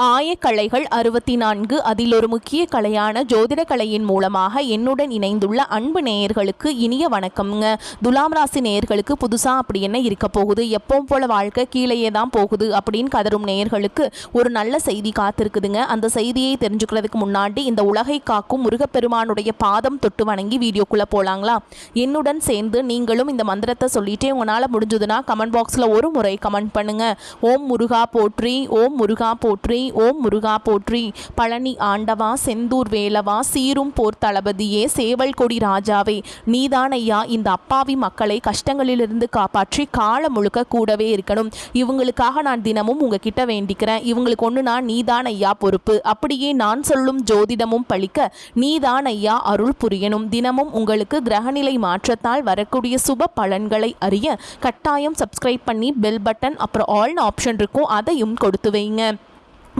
ஆயக்கலைகள் 64 அதில் ஒரு முக்கிய கலையான ஜோதிட கலையின் மூலமாக என்னுடன் இணைந்துள்ள அன்பு நேயர்களுக்கு இனிய வணக்கம்ங்க. துலாம் ராசி நேயர்களுக்கு புதுசாக அப்படி என்ன இருக்க போகுது, எப்பவும் போல வாழ்க்கை கீழேயே தான் போகுது அப்படின்னு கதரும் நேயர்களுக்கு ஒரு நல்ல செய்தி காத்திருக்குதுங்க. அந்த செய்தியை தெரிஞ்சுக்கிறதுக்கு முன்னாடி இந்த உலகை காக்கும் முருகப்பெருமானுடைய பாதம் தொட்டு வணங்கி வீடியோக்குள்ளே போகலாங்களா? என்னுடன் சேர்ந்து நீங்களும் இந்த மந்திரத்தை சொல்லிட்டே உங்களால் முடிஞ்சதுன்னா கமெண்ட் பாக்ஸில் ஒரு முறை கமெண்ட் பண்ணுங்க. ஓம் முருகா போற்றி, ஓம் முருகா போற்றி, ஓம் முருகா போற்றி. பழனி ஆண்டவா, செந்தூர் வேலவா, சீரும் போர் தளபதியே, சேவல் கொடி ராஜாவே, நீதான் ஐயா இந்த அப்பாவி மக்களை கஷ்டங்களிலிருந்து காப்பாற்றி கால முழுக்க கூடவே இருக்கணும். இவங்களுக்காக நான் தினமும் உங்ககிட்ட வேண்டிக்கிறேன். இவங்களுக்கு ஒன்றுனா நீதான் ஐயா பொறுப்பு. அப்படியே நான் சொல்லும் ஜோதிடமும் பழிக்க நீதான் ஐயா அருள் புரியணும். தினமும் உங்களுக்கு கிரகநிலை மாற்றத்தால் வரக்கூடிய சுப பலன்களை அறிய கட்டாயம் சப்ஸ்கிரைப் பண்ணி பெல் பட்டன் அப்புறம் ஆல்னு ஆப்ஷன் இருக்கும், அதையும் கொடுத்து வைங்க.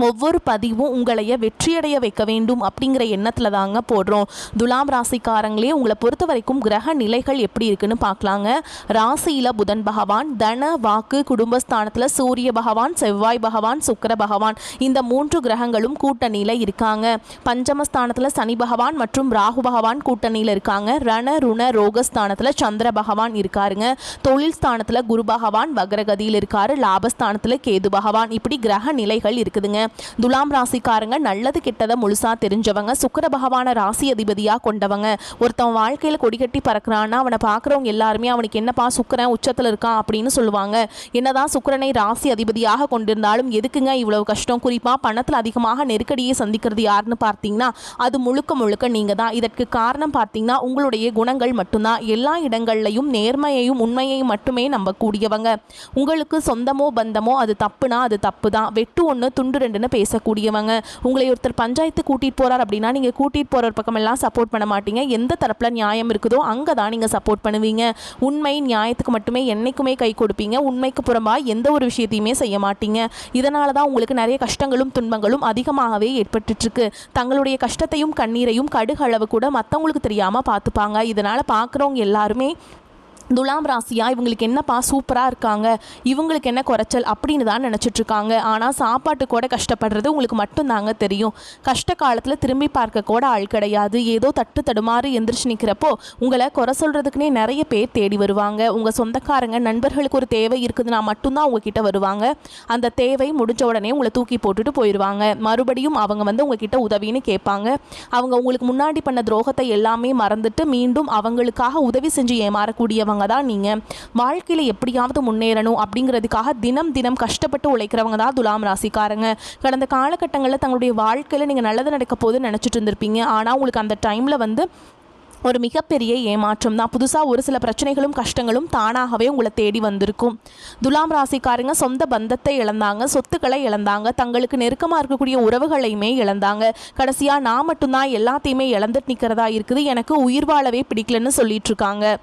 ஒவ்வொரு பதிவும் உங்களைய வெற்றியடைய வைக்க வேண்டும் அப்படிங்கிற எண்ணத்தில் தாங்க போடுறோம். துலாம் ராசிக்காரங்களே, உங்களை பொறுத்த வரைக்கும் கிரக நிலைகள் எப்படி இருக்குன்னு பார்க்கலாங்க. ராசியில் புதன் பகவான், தன வாக்கு குடும்பஸ்தானத்தில் சூரிய பகவான், செவ்வாய் பகவான், சுக்கிர பகவான், இந்த 3 கிரகங்களும் கூட்டணியில் இருக்காங்க. பஞ்சமஸ்தானத்தில் சனி பகவான் மற்றும் ராகு பகவான் கூட்டணியில் இருக்காங்க. ரண ருண ரோகஸ்தானத்தில் சந்திர பகவான் இருக்காருங்க. தொழில் ஸ்தானத்தில் குரு பகவான் வக்ரகதியில் இருக்காரு. லாபஸ்தானத்தில் கேது பகவான். இப்படி கிரக நிலைகள் இருக்குதுங்க. துலாம் ராசிக்காரங்க நல்லது கெட்டதை முழுசா தெரிஞ்சவங்க. சுக்கிர பகவான ராசி அதிபதியா கொண்டவங்க. ஒருத்தன் வாழ்க்கையில கொடிகட்டி பறக்கிறான்னா அவனை பார்க்குறவங்க எல்லாருமே அவனுக்கு என்னப்பா சுக்கிரன் உச்சத்தில் இருக்கான் அப்படின்னு சொல்லுவாங்க. என்னதான் சுக்கிரனை ராசி அதிபதியாக கொண்டிருந்தாலும் எதுக்குங்க இவ்வளவு கஷ்டம்? குறிப்பா பணத்தில் அதிகமாக நெருக்கடியை சந்திக்கிறது யாருன்னு பார்த்தீங்கன்னா அது முழுக்க முழுக்க நீங்க தான். இதற்கு காரணம் பார்த்தீங்கன்னா உங்களுடைய குணங்கள் மட்டும்தான். எல்லா இடங்கள்லையும் நேர்மையையும் உண்மையையும் மட்டுமே நம்பக்கூடியவங்க. உங்களுக்கு சொந்தமோ பந்தமோ அது தப்புனா அது தப்பு தான். வெட்டு ஒன்று துண்டு பேசக்கூடியவங்க. உங்களை ஒருத்தர் பஞ்சாயத்து கூட்டிட்டு போறார் அப்படின்னா நீங்க கூட்டிட்டு போற பக்கம் எல்லாம் சப்போர்ட் பண்ண மாட்டீங்க. எந்த தரப்புல நியாயம் இருக்குதோ அங்கதான் நீங்க சப்போர்ட் பண்ணுவீங்க. உண்மை நியாயத்துக்கு மட்டுமே என்னைக்குமே கை கொடுப்பீங்க. உண்மைக்கு புறம்பா எந்த ஒரு விஷயத்தையுமே செய்ய மாட்டீங்க. இதனாலதான் உங்களுக்கு நிறைய கஷ்டங்களும் துன்பங்களும் அதிகமாகவே ஏற்பட்டு இருக்கு. தங்களுடைய கஷ்டத்தையும் கண்ணீரையும் கடுகளவு கூட மற்றவங்களுக்கு தெரியாம பார்த்துப்பாங்க. இதனால பார்க்குறவங்க எல்லாருமே துலாம் ராசியா இவங்களுக்கு என்னப்பா சூப்பராக இருக்காங்க, இவங்களுக்கு என்ன குறைச்சல் அப்படின்னு தான் நினச்சிட்ருக்காங்க. ஆனால் சாப்பாட்டு கூட கஷ்டப்படுறது உங்களுக்கு மட்டும்தாங்க தெரியும். கஷ்ட காலத்தில் திரும்பி பார்க்க கூட ஆள் கிடையாது. ஏதோ தட்டு தடுமாறு எந்திரிச்சு நிற்கிறப்போ உங்களை குறை சொல்கிறதுக்குனே நிறைய பேர் தேடி வருவாங்க. உங்கள் சொந்தக்காரங்க நண்பர்களுக்கு ஒரு தேவை இருக்குதுன்னா மட்டும்தான் உங்ககிட்ட வருவாங்க. அந்த தேவை முடிஞ்ச உடனே உங்களை தூக்கி போட்டுட்டு போயிடுவாங்க. மறுபடியும் அவங்க வந்து உங்ககிட்ட உதவின்னு கேட்பாங்க. அவங்க உங்களுக்கு முன்னாடி பண்ண துரோகத்தை எல்லாமே மறந்துட்டு மீண்டும் அவங்களுக்காக உதவி செஞ்சு ஏமாறக்கூடியவங்க தான் நீங்க. வாழ்க்கையில எப்படியாவது முன்னேறணும் அப்படிங்கிறதுக்காக தினம் தினம் கஷ்டப்பட்டு உழைக்கிறவங்க தான் துலாம் ராசிக்காரங்க. கடந்த காலகட்டங்களில் தங்களுடைய வாழ்க்கையில நீங்க நல்லது நடக்க போது நினைச்சிட்டு இருந்திருப்பீங்க. ஆனா உங்களுக்கு அந்த டைம்ல வந்து ஒரு மிகப்பெரிய ஏமாற்றம் தான். புதுசாக ஒரு சில பிரச்சனைகளும் கஷ்டங்களும் தானாகவே உங்களை தேடி வந்திருக்கும். துலாம் ராசிக்காரங்க சொந்த பந்தத்தை இழந்தாங்க, சொத்துக்களை இழந்தாங்க, தங்களுக்கு நெருக்கமாக இருக்கக்கூடிய உறவுகளையுமே இழந்தாங்க. கடைசியாக நான் மட்டும்தான் எல்லாத்தையுமே இழந்துட்டு நிற்கிறதா இருக்குது, எனக்கு உயிர் வாழவே பிடிக்கலன்னு சொல்லிட்டு இருக்காங்க.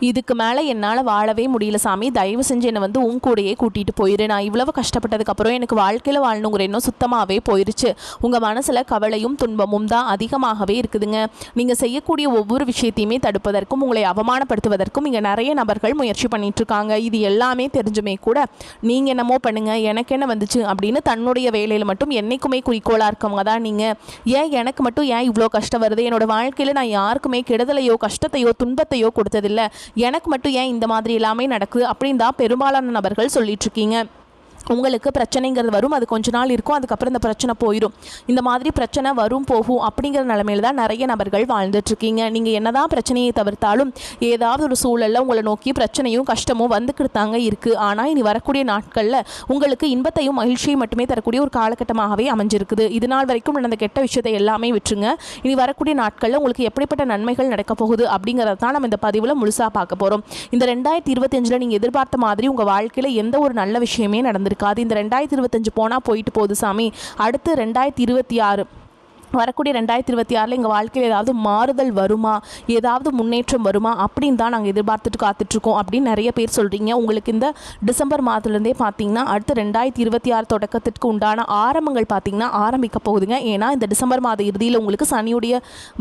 இதுக்கு மேலே என்னால் வாழவே முடியல சாமி, தயவு செஞ்சு என்னை வந்து உன் கூடையே கூட்டிகிட்டு போயிரு. நான் இவ்வளவு கஷ்டப்பட்டதுக்கப்புறம் எனக்கு வாழ்க்கையில் வாழணுங்கிற இன்னும் சுத்தமாகவே போயிடுச்சு. உங்கள் மனசில் கவலையும் துன்பமும் தான் அதிகமாகவே இருக்குதுங்க. நீங்கள் செய்யக்கூடிய ஒவ்வொரு விஷயத்தையுமே தடுப்பதற்கும் உங்களை அவமானப்படுத்துவதற்கும் இங்கே நிறைய நபர்கள் முயற்சி பண்ணிகிட்ருக்காங்க. இது எல்லாமே தெரிஞ்சுமே கூட நீங்கள் என்னமோ பண்ணுங்கள், எனக்கு என்ன வந்துச்சு அப்படின்னு தன்னுடைய வேலையில் மட்டும் என்றைக்குமே குறிக்கோளாக இருக்கவங்க தான் நீங்கள். ஏன் எனக்கு மட்டும் ஏன் இவ்வளோ கஷ்டம் வருது? என்னோடய வாழ்க்கையில் நான் யாருக்குமே கெடுதலையோ கஷ்டத்தையோ துன்பத்தையோ கொடுத்ததில்லை, எனக்கு மட்டும் ஏன் இந்த மாதிரி எல்லாமே நடக்குது அப்படின்னு தான் பெரும்பாலான நபர்கள் சொல்லிட்டு இருக்கீங்க. உங்களுக்கு பிரச்சனைங்கிறது வரும், அது கொஞ்ச நாள் இருக்கும், அதுக்கப்புறம் இந்த பிரச்சனை போயிடும். இந்த மாதிரி பிரச்சனை வரும் போகும் அப்படிங்கிற நிலைமையில தான் நிறைய நபர்கள் வாழ்ந்துட்டுருக்கீங்க. நீங்கள் என்னதான் பிரச்சனையை தவிர்த்தாலும் ஏதாவது ஒரு சூழலில் உங்களை நோக்கி பிரச்சனையும் கஷ்டமும் வந்துக்கிட்டாங்க இருக்குது. ஆனால் இனி வரக்கூடிய நாட்களில் உங்களுக்கு இன்பத்தையும் மகிழ்ச்சியும் மட்டுமே தரக்கூடிய ஒரு காலகட்டமாகவே அமைஞ்சிருக்குது. இது நாள் வரைக்கும் நடந்த கெட்ட விஷயத்தை எல்லாமே விட்டுருங்க. இனி வரக்கூடிய நாட்களில் உங்களுக்கு எப்படிப்பட்ட நன்மைகள் நடக்க போகுது அப்படிங்கிறத தான் நம்ம இந்த பதிவில் முழுசாக பார்க்க போகிறோம். இந்த 2025 நீங்கள் எதிர்பார்த்த மாதிரி உங்கள் வாழ்க்கையில் எந்த ஒரு நல்ல விஷயமே நடந்திருக்கு. இந்த 2025 போனால் போயிட்டு போகுது சாமி, அடுத்து 2026 வரக்கூடிய 2026 எங்கள் வாழ்க்கையில் ஏதாவது மாறுதல் வருமா, ஏதாவது முன்னேற்றம் வருமா அப்படின்னு தான் நாங்கள் எதிர்பார்த்துட்டு காத்துட்ருக்கோம் அப்படின்னு நிறைய பேர் சொல்கிறீங்க. உங்களுக்கு இந்த டிசம்பர் மாதத்துலேருந்தே பார்த்தீங்கன்னா அடுத்து 2026 தொடக்கத்திற்கு உண்டான ஆரம்பங்கள் பார்த்தீங்கன்னா ஆரம்பிக்க போகுதுங்க. ஏன்னா இந்த டிசம்பர் மாத இறுதியில் உங்களுக்கு சனியுடைய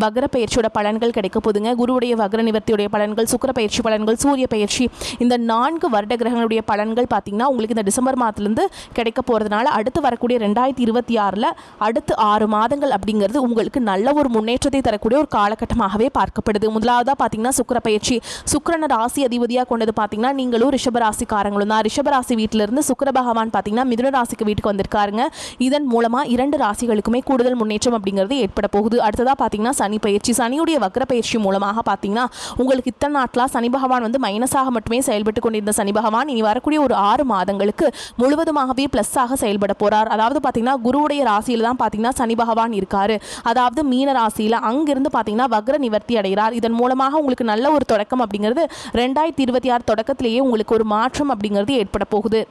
வக்ர பயிற்சியோட பலன்கள் கிடைக்க போகுதுங்க. குருவுடைய வக்ர நிவர்த்தியுடைய பலன்கள், சுக்கிர பயிற்சி பலன்கள், சூரிய பயிற்சி, இந்த 4 வருட கிரகங்களுடைய பலன்கள் பார்த்தீங்கன்னா உங்களுக்கு இந்த டிசம்பர் மாதத்துலேருந்து கிடைக்க போகிறதுனால அடுத்து வரக்கூடிய 2026 அடுத்து 6 மாதங்கள் அப்படிங்கிறது உங்களுக்கு நல்ல ஒரு முன்னேற்றத்தை தரக்கூடிய ஒரு காலகட்டமாகவே பார்க்கப்படுது. முதலாவதாக பார்த்தீங்கன்னா சுக்கிர பயிற்சி. சுக்கிரனை ராசி அதிபதியாக கொண்டது பார்த்தீங்கன்னா நீங்களும் ரிஷபராசிக்காரங்களும் தான். ரிஷபராசி வீட்டிலிருந்து சுக்கிர பகவான் பார்த்தீங்கன்னா மிதுன ராசிக்கு வீட்டுக்கு வந்திருக்காருங்க. இதன் மூலமாக 2 ராசிகளுக்குமே கூடுதல் முன்னேற்றம் அப்படிங்கிறது ஏற்பட போகுது. அடுத்ததாக பார்த்தீங்கன்னா சனி பயிற்சி. சனியுடைய வக்ர பயிற்சி மூலமாக பார்த்தீங்கன்னா உங்களுக்கு இத்தனை நாட்களாக சனி பகவான் வந்து மைனஸாக மட்டுமே செயல்பட்டு கொண்டிருந்த சனி பகவான் இனி வரக்கூடிய ஒரு 6 மாதங்களுக்கு முழுவதுமாகவே ப்ளஸ்ஸாக செயல்பட போகிறார். அதாவது பார்த்தீங்கன்னா குருவுடைய ராசியில் தான் பார்த்தீங்கன்னா சனி பகவான் இருக்காரு. அதாவது மீன ராசியில் அங்கிருந்து பார்த்தீங்கன்னா வக்ர நிவர்த்தி அடைகிறார். இதன் மூலமாக உங்களுக்கு நல்ல ஒரு தொடக்கம் அப்படிங்கிறது 2026 தொடக்கத்திலேயே உங்களுக்கு ஒரு மாற்றம் அப்படிங்கிறது ஏற்பட போகுது.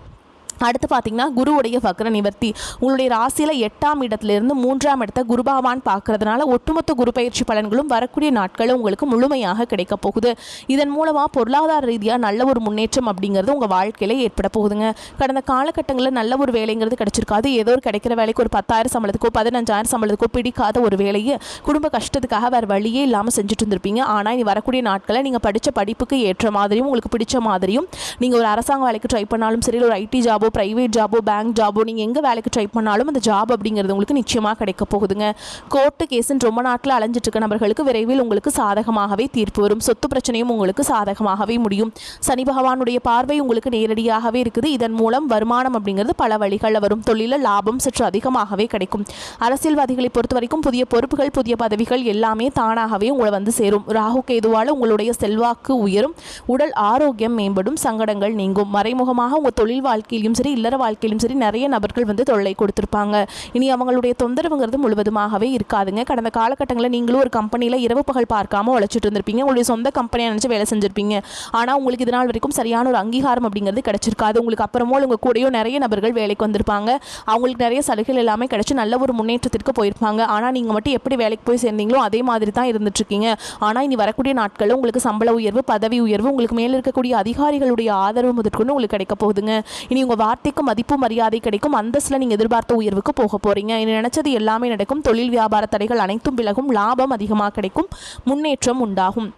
அடுத்து பார்த்தீங்கன்னா குருவுடைய வக்ர நிவர்த்தி. உங்களுடைய ராசியில் 8ஆம் இடத்திலிருந்து 3ஆம் இடத்தை குரு பகவான் பார்க்கறதுனால ஒட்டுமொத்த குரு பயிற்சி பலன்களும் வரக்கூடிய நாட்களும் உங்களுக்கு முழுமையாக கிடைக்க போகுது. இதன் மூலமாக பொருளாதார ரீதியாக நல்ல ஒரு முன்னேற்றம் அப்படிங்கிறது உங்கள் வாழ்க்கையில் ஏற்பட போகுதுங்க. கடந்த காலகட்டங்களில் நல்ல ஒரு வேலைங்கிறது கிடைச்சிருக்காது. ஏதோ ஒரு கிடைக்கிற வேலைக்கு ஒரு 10,000 சம்பளத்துக்கோ 15,000 சம்பளத்துக்கோ பிடிக்காத ஒரு வேலையை குடும்ப கஷ்டத்துக்காக வேறு வழியே இல்லாமல் செஞ்சுட்டு இருந்திருப்பீங்க. ஆனால் இனி வரக்கூடிய நாட்களில் நீங்கள் படித்த படிப்புக்கு ஏற்ற மாதிரியும் உங்களுக்கு பிடிச்ச மாதிரியும் நீங்கள் ஒரு அரசாங்க வேலைக்கு ட்ரை பண்ணாலும் சரி, ஒரு ஐடி ஜாபோ, பிரைவேட் ஜாபோ, பேங்க் ஜாபோ, நீங்கள் எங்கே வேலைக்கு ட்ரை பண்ணாலும் அந்த ஜாப் அப்படிங்கிறது உங்களுக்கு நிச்சயமாக கிடைக்க போகுதுங்க. கோர்ட்டு கேஸுன்னு ரொம்ப நாட்டில் அலைஞ்சிட்டு இருக்க நபர்களுக்கு விரைவில் உங்களுக்கு சாதகமாகவே தீர்ப்பு வரும். சொத்து பிரச்சனையும் உங்களுக்கு சாதகமாகவே முடியும். சனி பகவானுடைய பார்வை உங்களுக்கு நேரடியாகவே இருக்குது. இதன் மூலம் வருமானம் அப்படிங்கிறது பல வழிகளில் வரும். தொழிலில் லாபம் சற்று அதிகமாகவே கிடைக்கும். அரசியல்வாதிகளை பொறுத்த வரைக்கும் புதிய பொறுப்புகள், புதிய பதவிகள் எல்லாமே தானாகவே உங்களை வந்து சேரும். ராகு கேதுவால் உங்களுடைய செல்வாக்கு உயரும். உடல் ஆரோக்கியம் மேம்படும். சங்கடங்கள் நீங்கும். மறைமுகமாக உங்கள் தொழில் வாழ்க்கையிலும் சரி, இல்லற வாழ்க்கையிலும் சரி நிறைய நபர்கள் வந்து தொல்லை கொடுத்துருப்பாங்க. இனி அவங்களுடைய தொந்தரவுங்கிறது முழுவதுமாகவே இருக்காதுங்க. கடந்த காலகட்டங்களில் நீங்களும் ஒரு கம்பெனியில் இரவு பகல் பார்க்காம உழைச்சிட்டு இருந்திருப்பீங்க. உங்களுடைய சொந்த கம்பெனியை நினச்சி வேலை செஞ்சிருப்பீங்க. ஆனால் உங்களுக்கு இதனால் வரைக்கும் சரியான ஒரு அங்கீகாரம் அப்படிங்கிறது கிடைச்சிருக்காது. உங்களுக்கு அப்புறமோ உங்கள் கூடயோ நிறைய நபர்கள் வேலைக்கு வந்திருப்பாங்க. அவங்களுக்கு நிறைய சலுகைகள் எல்லாமே கிடைச்சி நல்ல ஒரு முன்னேற்றத்திற்கு போயிருப்பாங்க. ஆனால் நீங்கள் மட்டும் எப்படி வேலைக்கு போய் சேர்ந்தீங்களோ அதே மாதிரி தான் இருந்துட்டுருக்கீங்க. ஆனால் இனி வரக்கூடிய நாட்களில் உங்களுக்கு சம்பள உயர்வு, பதவி உயர்வு, உங்களுக்கு மேலே இருக்கக்கூடிய அதிகாரிகளுடைய ஆதரவு முதற்கொண்டு உங்களுக்கு கிடைக்க போகுதுங்க. இனி உங்கள் வார்த்தைக்கு மதிப்பு மரியாதை கிடைக்கும். அந்தஸ்தில் நீங்கள் எதிர்பார்த்த உயர்வுக்கு போக போகிறீங்க. இனி நினைச்சது எல்லாமே நடக்கும். தொழில் வியாபார தடைகள் அனைத்தும் விலகும். லாபம் அதிகமாக கிடைக்கும். முன்னேற்றம் உண்டாகும்.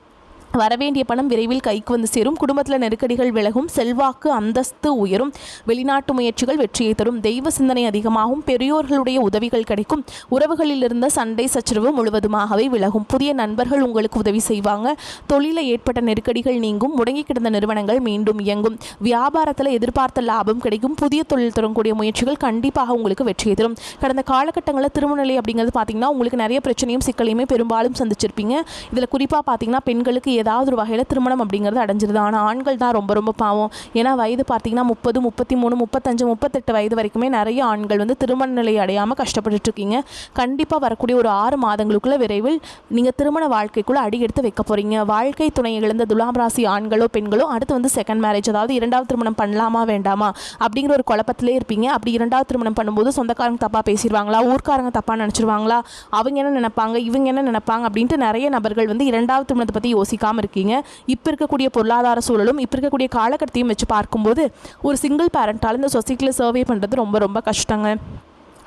வரவேண்டிய பணம் விரைவில் கைக்கு வந்து சேரும். குடும்பத்தில் நெருக்கடிகள் விலகும். செல்வாக்கு அந்தஸ்து உயரும். வெளிநாட்டு முயற்சிகள் வெற்றியை தரும். தெய்வ சிந்தனை அதிகமாகும். பெரியோர்களுடைய உதவிகள் கிடைக்கும். உறவுகளில் இருந்த சண்டை சச்சரவு முழுவதுமாகவே விலகும். புதிய நண்பர்கள் உங்களுக்கு உதவி செய்வாங்க. தொழிலில் ஏற்பட்ட நெருக்கடிகள் நீங்கும். முடங்கி கிடந்த நிறுவனங்கள் மீண்டும் இயங்கும். வியாபாரத்தில் எதிர்பார்த்த லாபம் கிடைக்கும். புதிய தொழில் தொடங்கக்கூடிய முயற்சிகள் கண்டிப்பாக உங்களுக்கு வெற்றியை தரும். கடந்த காலகட்டங்களில் திருமண நிலை அப்படிங்கிறது பார்த்தீங்கன்னா உங்களுக்கு நிறைய பிரச்சனையும் சிக்கலையுமே பெரும்பாலும் சந்திச்சிருப்பீங்க. இதில் குறிப்பாக பார்த்தீங்கன்னா பெண்களுக்கு ஏதாவது ஒரு வகையில் திருமணம் அப்படிங்கிறது அடைஞ்சிருது. ஆனால் ஆண்கள் தான் ரொம்ப ரொம்ப பாவம். ஏன்னா வயது பார்த்தீங்கன்னா 30, 33, 35, 38 வயது வரைக்குமே நிறைய ஆண்கள் வந்து திருமண நிலை அடையாமல் கஷ்டப்பட்டுட்டு இருக்கீங்க. கண்டிப்பாக வரக்கூடிய ஒரு 6 மாதங்களுக்குள்ள விரைவில் நீங்கள் திருமண வாழ்க்கைக்குள்ளே அடி எடுத்து வைக்க போகிறீங்க. வாழ்க்கை துணை இழந்த துலாம் ராசி ஆண்களோ பெண்களோ அடுத்து வந்து செகண்ட் மேரேஜ், அதாவது 2வது திருமணம் பண்ணலாமா வேண்டாமா அப்படிங்கிற ஒரு குழப்பத்திலே இருப்பீங்க. அப்படி 2வது திருமணம் பண்ணும்போது சொந்தக்காரங்க தப்பாக பேசிடுவாங்களா, ஊர்க்காரங்க தப்பாக நினச்சிருவாங்களா, அவங்க என்ன நினைப்பாங்க, இவங்க என்ன நினைப்பாங்க அப்படின்ட்டு நிறைய நபர்கள் வந்து 2வது திருமணத்தை பற்றி யோசிக்காமல் இருக்கீங்க. இப்போ இருக்கக்கூடிய பொருளாதார சூழலும் இப்போ இருக்கக்கூடிய காலகட்டத்தையும் வச்சு பார்க்கும்போது ஒரு சிங்கிள் பேரண்டால் இந்த சொசைட்டியில் சர்வே பண்ணுறது ரொம்ப ரொம்ப கஷ்டங்க.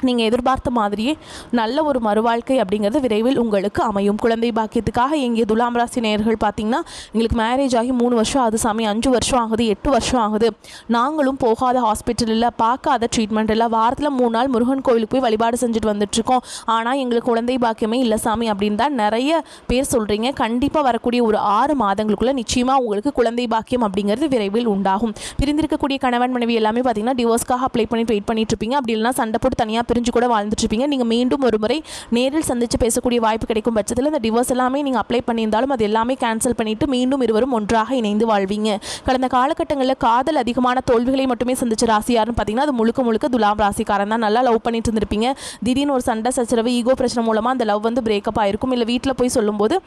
நீங்கள் எதிர்பார்த்த மாதிரியே நல்ல ஒரு மறுவாழ்க்கை அப்படிங்கிறது விரைவில் உங்களுக்கு அமையும். குழந்தை பாக்கியத்துக்காக எங்கே துலாம் ராசி நேயர்கள் பார்த்தீங்கன்னா எங்களுக்கு மேரேஜ் ஆகி 3 வருஷம் ஆகுது சாமி, 5 வருஷம் ஆகுது, 8 வருஷம் ஆகுது, நாங்களும் போகாத ஹாஸ்பிட்டல் இல்லை, பார்க்காத ட்ரீட்மெண்ட் இல்லை, வாரத்தில் 3 நாள் முருகன் கோவிலுக்கு போய் வழிபாடு செஞ்சுட்டு வந்துட்டுருக்கோம், ஆனால் எங்களுக்கு குழந்தை பாக்கியமே இல்லை சாமி அப்படின்னு தான் நிறைய பேர் சொல்கிறீங்க. கண்டிப்பாக வரக்கூடிய ஒரு 6 மாதங்களுக்குள்ளே நிச்சயமாக உங்களுக்கு குழந்தை பாக்கியம் அப்படிங்கிறது விரைவில் உண்டாகும். பிரிந்திருக்கக்கூடிய கணவன் மனைவி எல்லாமே பார்த்தீங்கன்னா டிவோர்ஸ்க்காக அப்ளை பண்ணிட்டு வெயிட் பண்ணிட்டு இருப்பீங்க. அப்படி இல்லைனா சண்டை போட்டு தனியாக பிரிஞ்சு கூட வாழ்ந்துட்டு இருப்பீங்க. நீங்கள் மீண்டும் ஒரு முறை நேரில் சந்தித்து பேசக்கூடிய வாய்ப்பு கிடைக்கும் பட்சத்தில் இந்த டிவோர்ஸ் எல்லாமே நீங்கள் அப்ளை பண்ணியிருந்தாலும் அது எல்லாமே கேன்சல் பண்ணிட்டு மீண்டும் இருவரும் ஒன்றாக இணைந்து வாழ்வீங்க. கடந்த காலகட்டங்களில் காதல் அதிகமான தோல்விகளை மட்டுமே சந்திச்ச ராசி யாருன்னு பார்த்தீங்கன்னா அது முழுக்க முழுக்க துலாம் ராசிக்காரன் தான். நல்லா லவ் பண்ணிட்டு இருந்திருப்பீங்க. திடீர்னு ஒரு சண்டை சச்சரவு, ஈகோ பிரச்சனை மூலமாக அந்த லவ் வந்து பிரேக்கப் ஆயிருக்கும். இல்லை வீட்டில் போய் சொல்லும்போது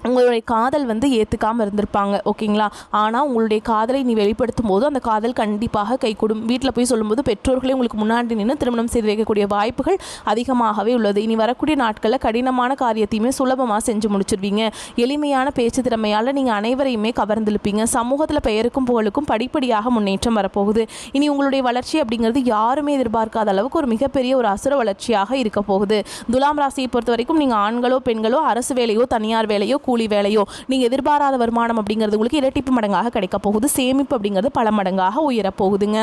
உங்களுடைய காதல் வந்து ஏற்றுக்காமல் இருந்திருப்பாங்க, ஓகேங்களா? ஆனால் உங்களுடைய காதலை நீ வெளிப்படுத்தும் போது அந்த காதல் கண்டிப்பாக கைகூடும். வீட்டில் போய் சொல்லும்போது பெற்றோர்களே உங்களுக்கு முன்னாடி நின்று திருமணம் செய்து வைக்கக்கூடிய வாய்ப்புகள் அதிகமாகவே உள்ளது. இனி வரக்கூடிய நாட்களில் கடினமான காரியத்தையுமே சுலபமாக செஞ்சு முடிச்சிருவீங்க. எளிமையான பேச்சு திறமையால் நீங்கள் அனைவரையுமே கவர்ந்திருப்பீங்க. சமூகத்தில் பெயருக்கும் புகழுக்கும் படிப்படியாக முன்னேற்றம் வரப்போகுது. இனி உங்களுடைய வளர்ச்சி அப்படிங்கிறது யாருமே எதிர்பார்க்காத அளவுக்கு ஒரு மிகப்பெரிய ஒரு அசுர வளர்ச்சியாக இருக்க போகுது. துலாம் ராசியை பொறுத்த வரைக்கும் நீங்கள் ஆண்களோ பெண்களோ அரசு வேலையோ தனியார் வேலையோ கூலி வேலையோ நீங்கள் எதிர்பாராத வருமானம் அப்படிங்கிறது உங்களுக்கு இரட்டிப்பு மடங்காக கிடைக்க போகுது. சேமிப்பு அப்படிங்கிறது பல மடங்காக உயரப்போகுதுங்க.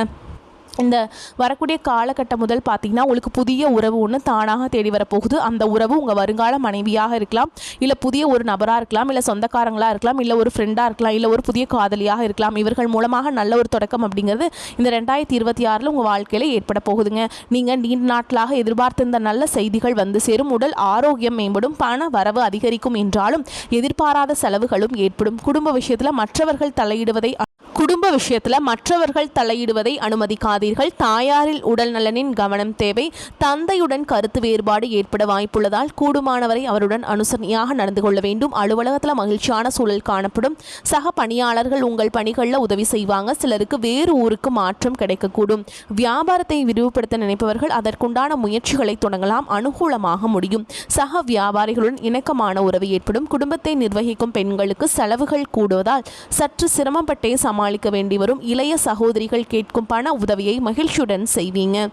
இந்த வரக்கூடிய காலகட்டம் முதல் பார்த்திங்கன்னா உங்களுக்கு புதிய உறவு ஒன்று தானாக தேடி வரப்போகுது. அந்த உறவு உங்கள் வருங்கால மனைவியாக இருக்கலாம், இல்லை புதிய ஒரு நபராக இருக்கலாம், இல்லை சொந்தக்காரங்களாக இருக்கலாம், இல்லை ஒரு ஃப்ரெண்டாக இருக்கலாம், இல்லை ஒரு புதிய காதலியாக இருக்கலாம். இவர்கள் மூலமாக நல்ல ஒரு தொடக்கம் அப்படிங்கிறது இந்த 2026 உங்கள் வாழ்க்கையில் ஏற்பட போகுதுங்க. நீங்கள் நீண்ட நாட்களாக எதிர்பார்த்திருந்த நல்ல செய்திகள் வந்து சேரும். உடல் ஆரோக்கியம் மேம்படும். பண வரவு அதிகரிக்கும் என்றாலும் எதிர்பாராத செலவுகளும் ஏற்படும். குடும்ப விஷயத்தில் மற்றவர்கள் தலையிடுவதை அனுமதிக்காதீர்கள். தாயாரில் உடல் நலனின் கவனம் தேவை. தந்தையுடன் கருத்து வேறுபாடு ஏற்பட வாய்ப்புள்ளதால் கூடுமானவரை அவருடன் அனுசரணையாக நடந்து கொள்ள வேண்டும். அலுவலகத்தில் மகிழ்ச்சியான சூழல் காணப்படும். சக பணியாளர்கள் உங்கள் பணிகளில் உதவி செய்வாங்க. சிலருக்கு வேறு ஊருக்கு மாற்றம் கிடைக்கக்கூடும். வியாபாரத்தை விரிவுபடுத்த நினைப்பவர்கள் அதற்குண்டான முயற்சிகளை தொடங்கலாம். அனுகூலமாக முடியும். சக வியாபாரிகளுடன் இணக்கமான உறவு ஏற்படும். குடும்பத்தை நிர்வகிக்கும் பெண்களுக்கு செலவுகள் கூடுவதால் சற்று சிரமப்பட்டே சமாளிக்க வேண்டி வரும். இளைய சகோதரிகள் கேட்கும் பண உதவியை மகிழ்ச்சியுடன் செய்வீங்க.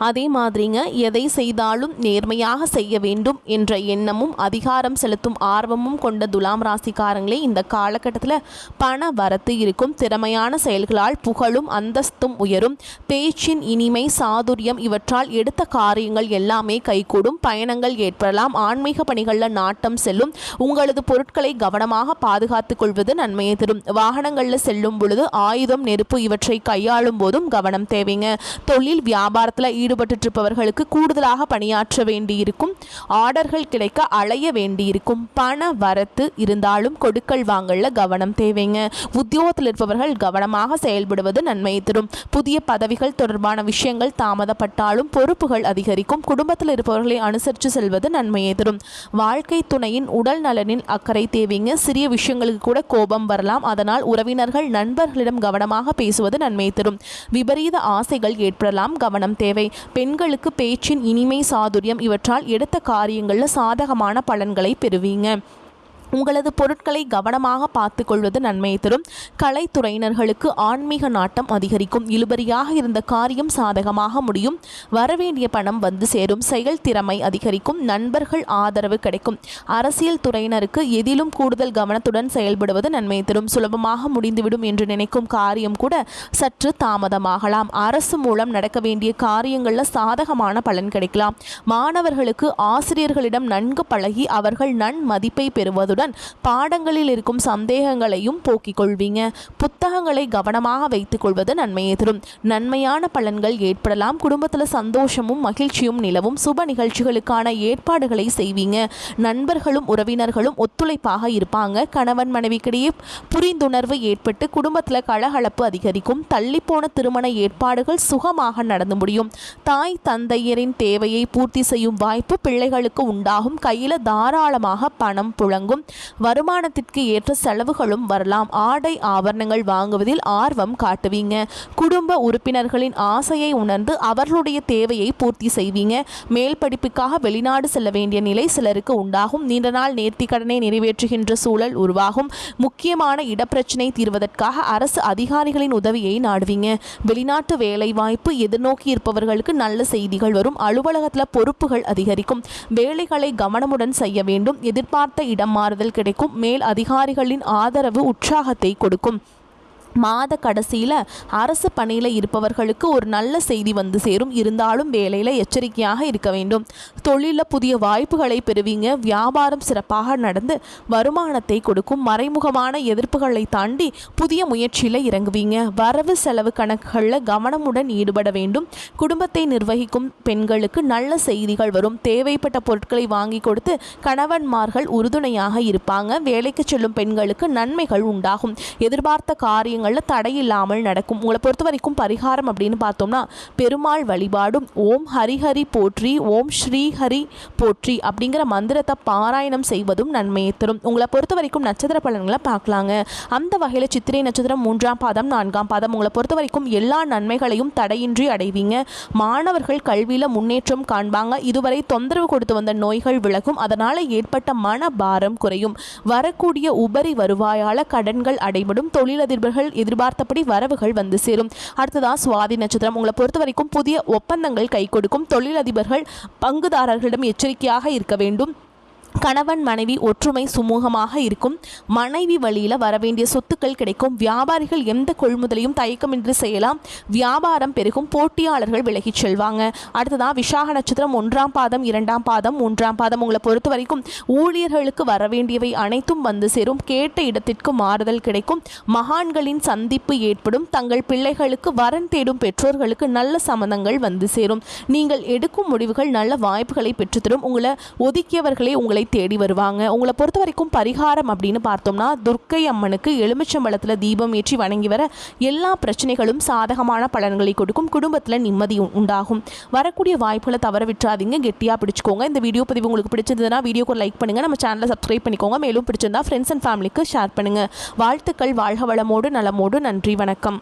அதே மாதிரிங்க, எதை செய்தாலும் நேர்மையாக செய்ய வேண்டும் என்ற எண்ணமும் அதிகாரம் செலுத்தும் ஆர்வமும் கொண்ட துலாம் ராசிக்காரங்களே இந்த காலகட்டத்தில் பண வரத்து இருக்கும். திறமையான செயல்களால் புகழும் அந்தஸ்தும் உயரும். பேச்சின் இனிமை சாதுரியம் இவற்றால் எடுத்த காரியங்கள் எல்லாமே கைகூடும். பயணங்கள் ஏற்படலாம். ஆன்மீக பணிகளில் நாட்டம் செல்லும். உங்களது பொருட்களை கவனமாக பாதுகாத்துக் கொள்வது நன்மையை தரும். வாகனங்களில் செல்லும் பொழுது ஆயுதம் நெருப்பு இவற்றை கையாளும் போதும் கவனம் தேவைங்க. தொழில் வியாபாரத்தில் ஈடுபட்டு இருப்பவர்களுக்கு கூடுதலாக பணியாற்ற வேண்டியிருக்கும். ஆர்டர்கள் கிடைக்க அலைய வேண்டியிருக்கும். பண வரத்து இருந்தாலும் கொடுக்கல் வாங்கல கவனம் தேவைங்க. உத்தியோகத்தில் இருப்பவர்கள் கவனமாக செயல்படுவது நன்மை தரும். புதிய பதவிகள் தொடர்பான விஷயங்கள் தாமதப்பட்டாலும் பொறுப்புகள் அதிகரிக்கும். குடும்பத்தில் இருப்பவர்களை அனுசரித்து செல்வது நன்மையை தரும். வாழ்க்கை துணையின் உடல் நலனில் அக்கறை தேவைங்க. சிறிய விஷயங்களுக்கு கூட கோபம் வரலாம். அதனால் உறவினர்கள் நண்பர்களிடம் கவனமாக பேசுவது நன்மை தரும். விபரீத ஆசைகள் ஏற்படலாம். கவனம் தேவை. பெண்களுக்கு பேச்சின் இனிமை சாதுரியம் இவற்றால் எடுத்த காரியங்களில் சாதகமான பலன்களை பெறுவீங்க. உங்களது பொருட்களை கவனமாக பார்த்து கொள்வது நன்மையை தரும். கலைத்துறையினர்களுக்கு ஆன்மீக நாட்டம் அதிகரிக்கும். இழுபறியாக இருந்த காரியம் சாதகமாக முடியும். வரவேண்டிய பணம் வந்து சேரும். செயல் திறமை அதிகரிக்கும். நண்பர்கள் ஆதரவு கிடைக்கும். அரசியல் துறையினருக்கு எதிலும் கூடுதல் கவனத்துடன் செயல்படுவது நன்மையை தரும். சுலபமாக முடிந்துவிடும் என்று நினைக்கும் காரியம் கூட சற்று தாமதமாகலாம். அரசு மூலம் நடக்க வேண்டிய காரியங்களில் சாதகமான பலன் கிடைக்கலாம். மாணவர்களுக்கு ஆசிரியர்களிடம் நன்கு பழகி அவர்கள் நன்மதிப்பை பெறுவதுடன் பாடங்களில் இருக்கும் சந்தேகங்களையும் போக்கிக் கொள்வீங்க. புத்தகங்களை கவனமாக வைத்துக் கொள்வது நன்மையை தரும். நன்மையான பலன்கள் ஏற்படலாம். குடும்பத்தில் சந்தோஷமும் மகிழ்ச்சியும் நிலவும். சுப நிகழ்ச்சிகளுக்கான ஏற்பாடுகளை செய்வீங்க. நண்பர்களும் உறவினர்களும் ஒத்துழைப்பாக இருப்பாங்க. கணவன் மனைவிக்கிடையே புரிந்துணர்வு ஏற்பட்டு குடும்பத்தில் கலகலப்பு அதிகரிக்கும். தள்ளிப்போன திருமண ஏற்பாடுகள் சுகமாக நடந்து முடியும். தாய் தந்தையரின் தேவையை பூர்த்தி செய்யும் வாய்ப்பு பிள்ளைகளுக்கு உண்டாகும். கையில் தாராளமாக பணம் புழங்கும். வருமானத்திற்கு ஏற்ற செலவுகளும் வரலாம். ஆடை ஆபரணங்கள் வாங்குவதில் ஆர்வம் காட்டுவீங்க. குடும்ப உறுப்பினர்களின் ஆசையை உணர்ந்து அவர்களுடைய தேவையை பூர்த்தி செய்வீங்க. மேல் படிப்புக்காக வெளிநாடு செல்ல வேண்டிய நிலை சிலருக்கு உண்டாகும். நீண்ட நாள் நேர்த்தி கடனை நிறைவேற்றுகின்ற சூழல் உருவாகும். முக்கியமான இடப்பிரச்சனை தீர்வதற்காக அரசு அதிகாரிகளின் உதவியை நாடுவீங்க. வெளிநாட்டு வேலை வாய்ப்பு எதிர்நோக்கி இருப்பவர்களுக்கு நல்ல செய்திகள் வரும். அலுவலகத்தில் பொறுப்புகள் அதிகரிக்கும். வேலைகளை கவனமுடன் செய்ய வேண்டும். எதிர்பார்த்த இடம் மாறுதல் கிடைக்கும். மேல் அதிகாரிகளின் ஆதரவு உற்சாகத்தை கொடுக்கும். மாத கடைசியில் அரசு பணியில் இருப்பவர்களுக்கு ஒரு நல்ல செய்தி வந்து சேரும். இருந்தாலும் வேலையில் எச்சரிக்கையாக இருக்க வேண்டும். தொழிலில் புதிய வாய்ப்புகளை பெறுவீங்க. வியாபாரம் சிறப்பாக நடந்து வருமானத்தை கொடுக்கும். மறைமுகமான எதிர்ப்புகளை தாண்டி புதிய முயற்சியில் இறங்குவீங்க. வரவு செலவு கணக்குகளில் கவனமுடன் ஈடுபட வேண்டும். குடும்பத்தை நிர்வகிக்கும் பெண்களுக்கு நல்ல செய்திகள் வரும். தேவைப்பட்ட பொருட்களை வாங்கி கொடுத்து கணவன்மார்கள் உறுதுணையாக இருப்பாங்க. வேலைக்கு செல்லும் பெண்களுக்கு நன்மைகள் உண்டாகும். எதிர்பார்த்த காரியங்கள் விஷயங்களில் தடையில்லாமல் நடக்கும். உங்களை பொறுத்த வரைக்கும் பரிகாரம் அப்படின்னு பார்த்தோம்னா பெருமாள் வழிபாடும் ஓம் ஹரிஹரி போற்றி ஓம் ஸ்ரீஹரி போற்றி அப்படிங்கிற மந்திரத்தை பாராயணம் செய்வதும் நன்மையை தரும். உங்களை பொறுத்த வரைக்கும் நட்சத்திர பலன்களை பார்க்கலாங்க. அந்த வகையில் சித்திரை நட்சத்திரம் 3ஆம் பாதம் 4ஆம் பாதம் உங்களை பொறுத்த வரைக்கும் எல்லா நன்மைகளையும் தடையின்றி அடைவீங்க. மாணவர்கள் கல்வியில் முன்னேற்றம் காண்பாங்க. இதுவரை தொந்தரவு கொடுத்து வந்த நோய்கள் விலகும். அதனால் ஏற்பட்ட மன பாரம் குறையும். வரக்கூடிய உபரி வருவாயால் கடன்கள் அடைபடும். தொழிலதிபர்கள் எதிர்பார்த்தபடி வரவுகள் வந்து சேரும். அடுத்ததான் சுவாதி நட்சத்திரம் உங்களை பொறுத்த வரைக்கும் புதிய ஒப்பந்தங்கள் கை கொடுக்கும். தொழிலதிபர்கள் பங்குதாரர்களிடம் எச்சரிக்கையாக இருக்க வேண்டும். கணவன் மனைவி ஒற்றுமை சுமூகமாக இருக்கும். மனைவி வழியில் வரவேண்டிய சொத்துக்கள் கிடைக்கும். வியாபாரிகள் எந்த கொள்முதலையும் தயக்கமின்றி செய்யலாம். வியாபாரம் பெருகும். போட்டியாளர்கள் விலகிச் செல்வாங்க. அடுத்ததான் விசாக நட்சத்திரம் 1ஆம் பாதம் 2ஆம் பாதம் 3ஆம் பாதம் உங்களை பொறுத்த வரைக்கும் ஊழியர்களுக்கு வரவேண்டியவை அனைத்தும் வந்து சேரும். கேட்ட இடத்திற்கு மாறுதல் கிடைக்கும். மகான்களின் சந்திப்பு ஏற்படும். தங்கள் பிள்ளைகளுக்கு வரன் தேடும் பெற்றோர்களுக்கு நல்ல சம்மந்தங்கள் வந்து சேரும். நீங்கள் எடுக்கும் முடிவுகள் நல்ல வாய்ப்புகளை பெற்றுத்தரும். உங்களை ஒதுக்கியவர்களை உங்களை தேடி வருவாங்க. உங்களை பொறுத்த வரைக்கும் பரிகாரம் அப்படின்னு பார்த்தோம்னா துர்க்கை அம்மனுக்கு எலுமிச்சம்பழத்தில் தீபம் ஏற்றி வணங்கி வர எல்லா பிரச்சனைகளும் சாதகமான பலன்களை கொடுக்கும். குடும்பத்தில் நிம்மதி உண்டாகும். வரக்கூடிய வாய்ப்புகளை தவற விட்டுறாதீங்க. கெட்டியாக பிடிச்சிக்கோங்க. இந்த வீடியோ பதிவு உங்களுக்கு பிடிச்சிருந்ததுன்னா வீடியோக்கு லைக் பண்ணுங்கள். நம்ம சேனலை சப்ஸ்கிரைப் பண்ணிக்கோங்க. மேலும் பிடிச்சிருந்தா ஃப்ரெண்ட்ஸ் அண்ட் ஃபேமிலிக்கு ஷேர் பண்ணுங்கள். வாழ்த்துக்கள். வாழ்க வளமோடு நலமோடு. நன்றி. வணக்கம்.